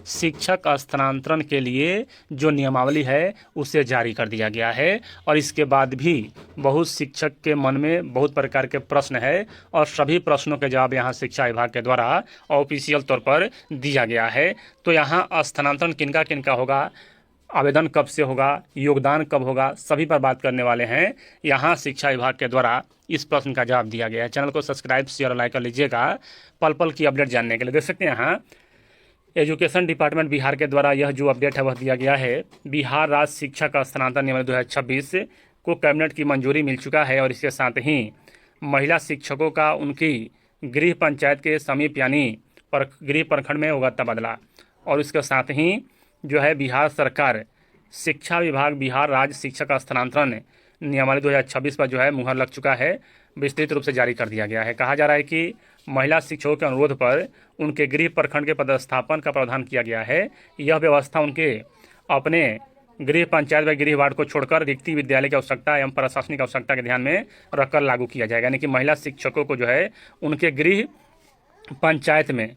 शिक्षक स्थानांतरण के लिए जो नियमावली है उसे जारी कर दिया गया है। और इसके बाद भी बहुत शिक्षक के मन में बहुत प्रकार के प्रश्न है और सभी प्रश्नों के जवाब यहाँ शिक्षा विभाग के द्वारा ऑफिशियल तौर पर दिया गया है। तो यहाँ स्थानांतरण किनका किनका होगा, आवेदन कब से होगा, योगदान कब होगा, सभी पर बात करने वाले हैं। यहाँ शिक्षा विभाग के द्वारा इस प्रश्न का जवाब दिया गया है। चैनल को सब्सक्राइब शेयर और लाइक कर लीजिएगा पल पल की अपडेट जानने के लिए। देख सकते हैं यहाँ एजुकेशन डिपार्टमेंट बिहार के द्वारा यह जो अपडेट है वह दिया गया है। बिहार राज्य शिक्षक स्थानांतरण नियम 2026 को कैबिनेट की मंजूरी मिल चुका है और इसके साथ ही महिला शिक्षकों का उनकी गृह पंचायत के समीप यानी गृह प्रखंड में होगा तबादला। और इसके साथ ही जो है बिहार सरकार शिक्षा विभाग बिहार राज्य शिक्षक स्थानांतरण नियमावली 2026 पर जो है मुहर लग चुका है, विस्तृत रूप से जारी कर दिया गया है। कहा जा रहा है कि महिला शिक्षकों के अनुरोध पर उनके गृह प्रखंड के पदस्थापन का प्रावधान किया गया है। यह व्यवस्था उनके अपने गृह पंचायत व गृह वार्ड को छोड़कर रिक्ति विद्यालय की आवश्यकता एवं प्रशासनिक आवश्यकता के ध्यान में रखकर लागू किया जाएगा। यानी कि महिला शिक्षकों को जो है उनके गृह पंचायत में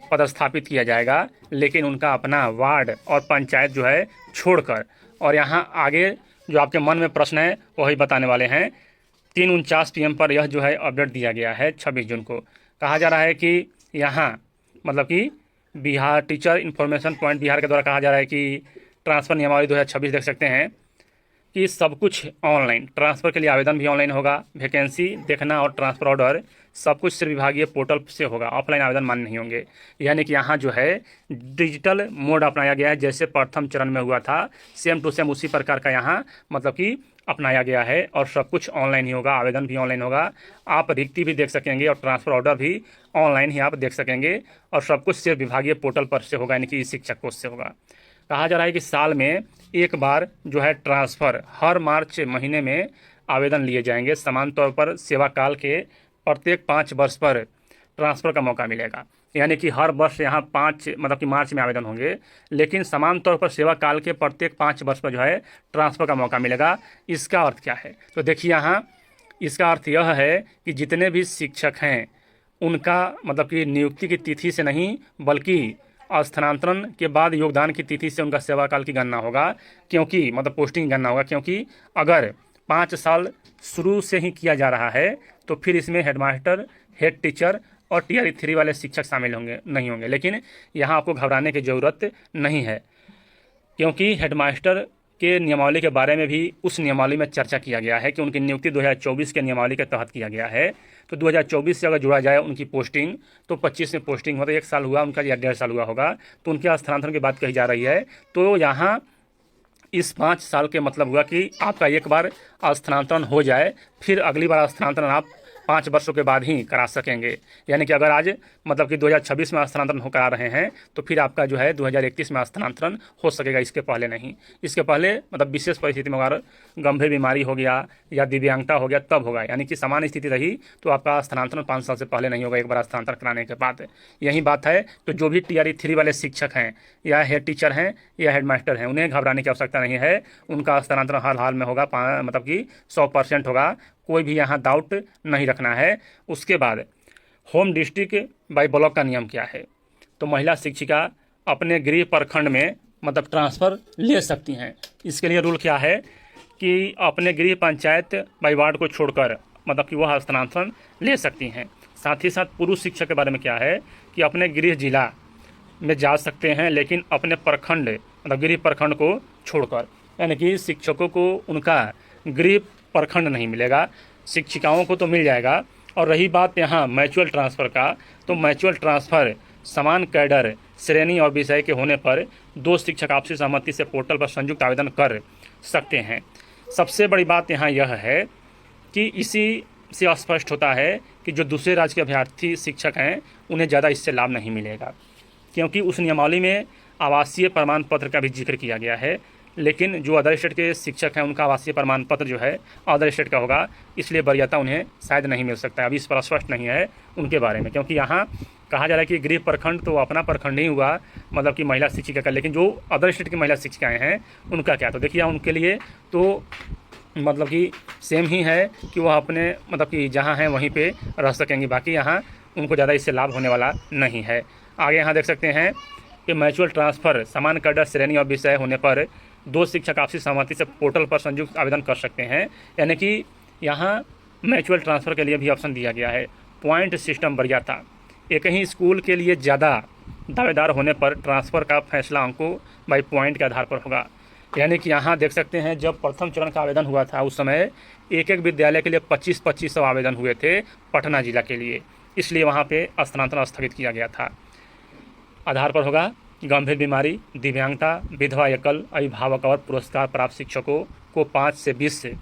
पदस्थापित किया जाएगा, लेकिन उनका अपना वार्ड और पंचायत जो है छोड़कर। और यहाँ आगे जो आपके मन में प्रश्न है वही बताने वाले हैं। 3:49 PM पर यह जो है अपडेट दिया गया है 26 जून को। कहा जा रहा है कि यहाँ मतलब कि Bihar teacher information point Bihar के द्वारा कहा जा रहा है कि ट्रांसफ़र नियमावली 2026 देख सकते हैं कि सब कुछ ऑनलाइन, ट्रांसफ़र के लिए आवेदन भी ऑनलाइन होगा, वैकेंसी देखना और ट्रांसफ़र ऑर्डर सब कुछ सिर्फ विभागीय पोर्टल से होगा, ऑफलाइन आवेदन मान्य नहीं होंगे। यानी कि यहाँ जो है डिजिटल मोड अपनाया गया है, जैसे प्रथम चरण में हुआ था सेम टू सेम उसी प्रकार का यहाँ मतलब कि अपनाया गया है और सब कुछ ऑनलाइन ही होगा, आवेदन भी ऑनलाइन होगा, आप रिक्ति भी देख सकेंगे और ट्रांसफ़र ऑर्डर भी ऑनलाइन ही आप देख सकेंगे और सब कुछ सिर्फ विभागीय पोर्टल पर से होगा, यानी कि शिक्षक कोष से होगा। कहा जा रहा है कि साल में एक बार जो है ट्रांसफ़र हर मार्च महीने में आवेदन लिए जाएंगे। समान तौर पर सेवा काल के प्रत्येक 5 वर्ष पर ट्रांसफ़र का मौका मिलेगा। यानी कि हर वर्ष यहाँ 5 मतलब कि मार्च में आवेदन होंगे, लेकिन समान तौर पर सेवा काल के प्रत्येक 5 वर्ष पर जो है ट्रांसफ़र का मौका मिलेगा। इसका अर्थ क्या है? तो देखिए यहाँ इसका अर्थ यह है कि जितने भी शिक्षक हैं उनका मतलब कि नियुक्ति की तिथि से नहीं बल्कि स्थानांतरण के बाद योगदान की तिथि से उनका सेवा काल की गणना होगा, क्योंकि मतलब पोस्टिंग गणना होगा। क्योंकि अगर 5 साल शुरू से ही किया जा रहा है तो फिर इसमें हेडमास्टर, हेड टीचर और टीआरई 3 वाले शिक्षक शामिल होंगे नहीं होंगे। लेकिन यहाँ आपको घबराने की ज़रूरत नहीं है, क्योंकि हेडमास्टर के नियमावली के बारे में भी उस नियमावली में चर्चा किया गया है कि उनकी नियुक्ति 2024 के नियमावली के तहत किया गया है। तो 2024 से अगर जुड़ा जाए उनकी पोस्टिंग तो 25 में पोस्टिंग हो तो 1 साल हुआ उनका या 1.5 साल हुआ होगा, तो उनके स्थानांतरण की बात कही जा रही है। तो यहाँ इस 5 साल के मतलब हुआ कि आपका एक बार स्थानांतरण हो जाए फिर अगली बार स्थानांतरण आप 5 वर्षों के बाद ही करा सकेंगे। यानी कि अगर आज मतलब कि 2026 में स्थानांतरण हो करा रहे हैं तो फिर आपका जो है 2031 में स्थानांतरण हो सकेगा, इसके पहले नहीं। इसके पहले मतलब विशेष परिस्थिति में अगर गंभीर बीमारी हो गया या दिव्यांगता हो गया तब होगा। यानी कि समान स्थिति रही तो आपका स्थानांतरण 5 साल से पहले नहीं होगा, एक बार स्थानांतरण कराने के बाद। यही बात है। तो जो भी टीआरई 3 वाले शिक्षक हैं या हेड टीचर हैं या हेड मास्टर हैं उन्हें घबराने की आवश्यकता नहीं है। उनका स्थानांतरण हर हाल में होगा, मतलब कि 100% होगा, कोई भी यहाँ डाउट नहीं रखना है। उसके बाद होम डिस्ट्रिक्ट बाय ब्लॉक का नियम क्या है? तो महिला शिक्षिका अपने गृह प्रखंड में मतलब ट्रांसफ़र ले सकती हैं। इसके लिए रूल क्या है कि अपने गृह पंचायत बाय वार्ड को छोड़कर मतलब कि वह स्थानांतरण ले सकती हैं। साथ ही साथ पुरुष शिक्षक के बारे में क्या है कि अपने गृह जिला में जा सकते हैं, लेकिन अपने प्रखंड मतलब गृह प्रखंड को छोड़कर। यानी कि शिक्षकों को उनका गृह प्रखंड नहीं मिलेगा, शिक्षिकाओं को तो मिल जाएगा। और रही बात यहाँ म्यूचुअल ट्रांसफ़र का, तो म्यूचुअल ट्रांसफ़र समान कैडर, श्रेणी और विषय के होने पर 2 शिक्षक आपसी सहमति से पोर्टल पर संयुक्त आवेदन कर सकते हैं। सबसे बड़ी बात यहाँ यह है कि इसी से स्पष्ट होता है कि जो दूसरे राज्य के अभ्यर्थी शिक्षक हैं उन्हें ज़्यादा इससे लाभ नहीं मिलेगा, क्योंकि उस नियमावली में आवासीय प्रमाण पत्र का भी जिक्र किया गया है। लेकिन जो अदर स्टेट के शिक्षक हैं उनका आवासीय प्रमाण पत्र जो है अदर स्टेट का होगा, इसलिए वरीयता उन्हें शायद नहीं मिल सकता है। अभी इस पर स्पष्ट नहीं है उनके बारे में, क्योंकि यहाँ कहा जा रहा है कि गृह प्रखंड तो अपना प्रखंड ही हुआ मतलब कि महिला शिक्षिका का, लेकिन जो अदर स्टेट की महिला शिक्षिकाएँ हैं उनका क्या? तो देखिए उनके लिए तो मतलब कि सेम ही है कि वह अपने मतलब कि जहाँ हैं वहीं पे रह सकेंगी, बाकी यहाँ उनको ज़्यादा इससे लाभ होने वाला नहीं है। आगे यहाँ देख सकते हैं कि म्यूचुअल ट्रांसफ़र समान कैडर श्रेणी और विषय होने पर 2 शिक्षक आपसी सहमति से पोर्टल पर संयुक्त आवेदन कर सकते हैं। यानी कि यहाँ म्यूचुअल ट्रांसफ़र के लिए भी ऑप्शन दिया गया है। पॉइंट सिस्टम वरीयता, एक ही स्कूल के लिए ज़्यादा दावेदार होने पर ट्रांसफ़र का फैसला अंकों बाई पॉइंट के आधार पर होगा। यानी कि यहाँ देख सकते हैं जब प्रथम चरण का आवेदन हुआ था उस समय एक विद्यालय के लिए 2500 आवेदन हुए थे पटना जिला के लिए, इसलिए वहाँ पे स्थानांतरण स्थगित किया गया था। आधार पर होगा गंभीर बीमारी, दिव्यांगता, विधवा, एकल, अभिभावक और पुरस्कार प्राप्त शिक्षकों को 5 से 20 से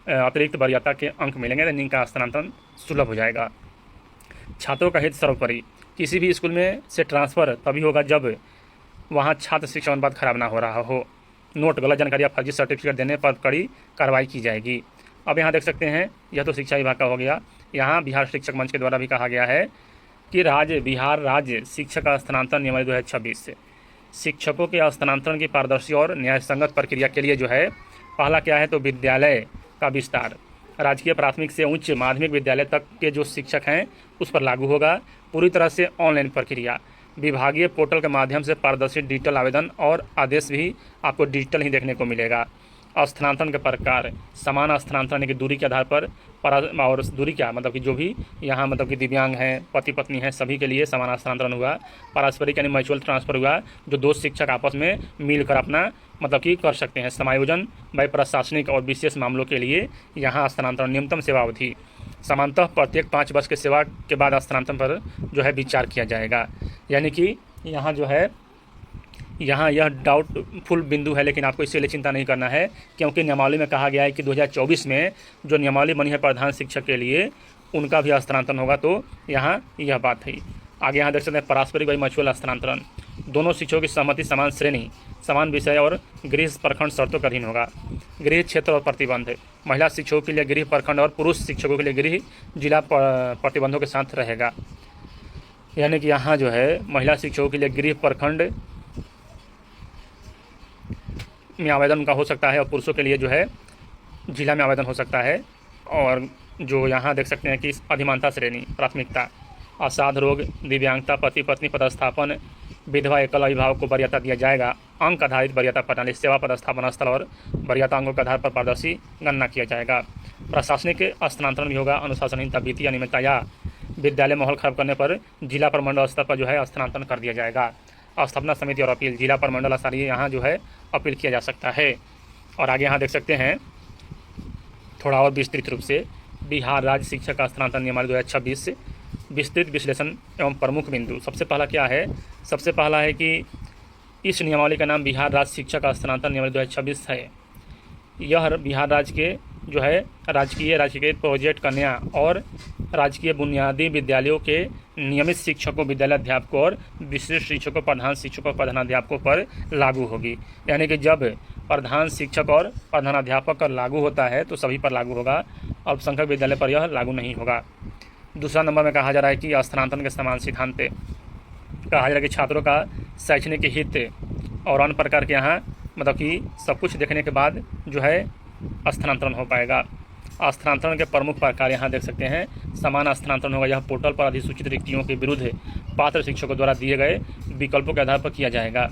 अतिरिक्त वरीयता के अंक मिलेंगे, जिनका स्थानांतरण सुलभ हो जाएगा। छात्रों का हित सर्वोपरि, किसी भी स्कूल में से ट्रांसफ़र तभी होगा जब वहाँ छात्र शिक्षा अनुपात खराब ना हो रहा हो। नोट, गलत जानकारी या फर्जी सर्टिफिकेट देने पर कड़ी कार्रवाई की जाएगी। अब यहाँ देख सकते हैं, यह तो शिक्षा विभाग का हो गया। यहाँ बिहार शिक्षक मंच के द्वारा भी कहा गया है कि बिहार राज्य शिक्षक स्थानांतरण नियमावली 2026 से शिक्षकों के स्थानांतरण की पारदर्शी और न्यायसंगत प्रक्रिया के लिए जो है पहला क्या है तो विद्यालय का विस्तार राजकीय प्राथमिक से उच्च माध्यमिक विद्यालय तक के जो शिक्षक हैं उस पर लागू होगा। पूरी तरह से ऑनलाइन प्रक्रिया, विभागीय पोर्टल के माध्यम से पारदर्शी डिजिटल आवेदन और आदेश भी आपको डिजिटल ही देखने को मिलेगा। स्थानांतरण के प्रकार, समान स्थानांतरण की दूरी के आधार पर और दूरी क्या मतलब कि जो भी यहाँ मतलब कि दिव्यांग हैं, पति पत्नी हैं, सभी के लिए समान स्थानांतरण हुआ। पारस्परिक यानी म्यूचुअल ट्रांसफ़र हुआ, जो 2 शिक्षक आपस में मिलकर अपना मतलब कि कर सकते हैं। समायोजन व प्रशासनिक और विशेष मामलों के लिए यहाँ स्थानांतरण। न्यूनतम सेवा अवधि, सामान्यतः प्रत्येक 5 वर्ष के सेवा के बाद स्थानांतरण पर जो है विचार किया जाएगा। यानी कि यहाँ जो है यहाँ यह डाउटफुल बिंदु है, लेकिन आपको इसके लिए चिंता नहीं करना है, क्योंकि नियमावली में कहा गया है कि 2024 में जो नियमावली बनी है प्रधान शिक्षक के लिए उनका भी स्थानांतरण होगा। तो यहाँ यह बात है। आगे यहाँ देख सकते हैं पारस्परिक व म्यूचुअल स्थानांतरण, दोनों शिक्षकों की सहमति, समान श्रेणी, समान विषय और गृह प्रखंड शर्तों के अधीन होगा। गृह क्षेत्र और प्रतिबंध, महिला शिक्षकों के लिए गृह प्रखंड और पुरुष शिक्षकों के लिए गृह जिला प्रतिबंधों के साथ रहेगा। यानी कि यहाँ जो है महिला शिक्षकों के लिए गृह प्रखंड में आवेदन का हो सकता है और पुरुषों के लिए जो है जिला में आवेदन हो सकता है। और जो यहाँ देख सकते हैं कि अधिमानता श्रेणी, प्राथमिकता, असाध रोग, दिव्यांगता, पति पत्नी पदस्थापन, विधवा, एकल अभिभावक को वरीयता दिया जाएगा। अंक आधारित वरीयता प्रणाली, सेवा पदस्थापना स्थल और वरीयता अंकों के आधार पर पारदर्शी गणना किया जाएगा। प्रशासनिक स्थानांतरण भी होगा। अनुशासनहीनता, वित्तीय अनियमितता या विद्यालय माहौल खराब करने पर जिला प्रमंडल स्तर पर जो है स्थानांतरण कर दिया जाएगा। स्थापना समिति और अपील, जिला प्रमंडल स्तर यहाँ जो है अपील किया जा सकता है। और आगे यहाँ देख सकते हैं थोड़ा और विस्तृत रूप से बिहार राज्य शिक्षक स्थानांतरण नियमावली 2026 से विस्तृत विश्लेषण एवं प्रमुख बिंदु। सबसे पहला क्या है, सबसे पहला है कि इस नियमावली का नाम बिहार राज्य शिक्षक स्थानांतरण नियमावली 2026 है। यह बिहार राज्य के जो है राजकीय प्रोजेक्ट कन्या और राजकीय बुनियादी विद्यालयों के नियमित शिक्षकों, विद्यालय अध्यापकों और विशिष्ट शिक्षकों, प्रधान शिक्षकों और प्रधानाध्यापकों पर लागू होगी। यानी कि जब प्रधान शिक्षक और प्रधानाध्यापक का लागू होता है तो सभी पर लागू होगा, अल्पसंख्यक विद्यालय पर यह लागू नहीं होगा। दूसरा नंबर में कहा जा रहा है कि स्थानांतरण के समान सिद्धांत, कहा जा रहा है कि छात्रों का शैक्षणिक हित और अन्य प्रकार के यहाँ मतलब कि सब कुछ देखने के बाद जो है स्थानांतरण हो पाएगा। स्थानांतरण के प्रमुख प्रकार यहाँ देख सकते हैं। समान स्थानांतरण होगा, यह पोर्टल पर अधिसूचित रिक्तियों के विरुद्ध पात्र शिक्षकों द्वारा दिए गए विकल्पों के आधार पर किया जाएगा।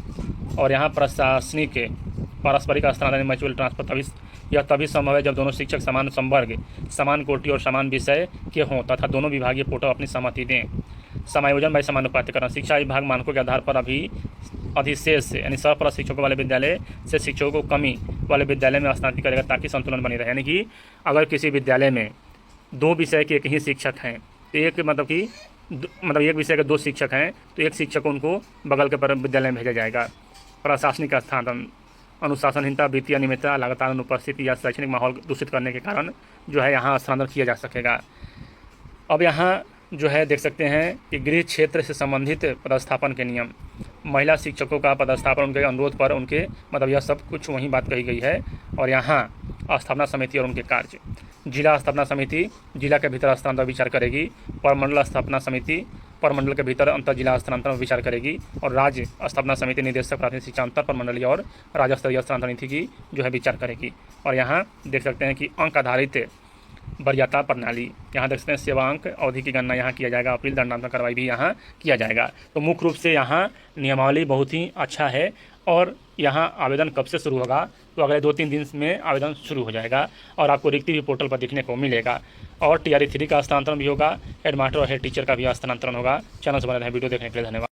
और यहाँ प्रशासनिक पारस्परिक स्थानांतरण म्यूचुअल ट्रांसफर तभी संभव है जब दोनों शिक्षक समान संवर्ग, समान कोटि और समान विषय के हों तथा दोनों विभागीय पोर्टल अपनी सहमति दें। समायोजन व समानुपातिकरण, शिक्षा विभाग मानकों के आधार पर अभी अधिशेष यानी सरप्लस शिक्षकों वाले विद्यालय से शिक्षकों को कमी वाले विद्यालय में स्थानांतरित करेगा ताकि संतुलन बनी रहे। यानी कि अगर किसी विद्यालय में 2 विषय के एक ही शिक्षक हैं, तो एक एक विषय के 2 शिक्षक हैं तो एक शिक्षक उनको बगल के विद्यालय में भेजा जाएगा। प्रशासनिक स्थानांतरण, अनुशासनहीनता, वित्तीय अनियमितता, लगातार अनुपस्थिति या शैक्षणिक माहौल दूषित करने के कारण जो है यहाँ स्थानांतरण किया जा सकेगा। अब यहाँ जो है देख सकते हैं कि गृह क्षेत्र से संबंधित पदस्थापन के नियम, महिला शिक्षकों का पदस्थापन उनके अनुरोध पर उनके यह सब कुछ वहीं बात कही गई है। और यहाँ स्थापना समिति और उनके कार्य, जिला स्थापना समिति जिला के भीतर स्थानांतरण विचार करेगी, प्रमंडल स्थापना समिति प्रमंडल के भीतर अंतर जिला स्थानांतरण विचार करेगी, और राज्य स्थापना समिति निदेशक प्राथमिक शिक्षा अंतर प्रमंडलीय और राज्य स्तरीय स्थानांतरण नीति की जो है विचार करेगी। और यहाँ देख सकते हैं कि अंक आधारित वरीयता प्रणाली। यहाँ देख सकते हैं सेवांक अवधि की गणना यहाँ किया जाएगा, अपील दंडात्मक कार्रवाई भी यहाँ किया जाएगा। तो मुख्य रूप से यहाँ नियमावली बहुत ही अच्छा है। और यहाँ आवेदन कब से शुरू होगा, तो अगले 2-3 दिन में आवेदन शुरू हो जाएगा और आपको रिक्ति भी पोर्टल पर देखने को मिलेगा। और TRE 3 का हस्तांतरण भी होगा, हेडमास्टर और हेड टीचर का भी हस्तांतरण होगा। चैनल से बने रहें, वीडियो देखने के लिए धन्यवाद।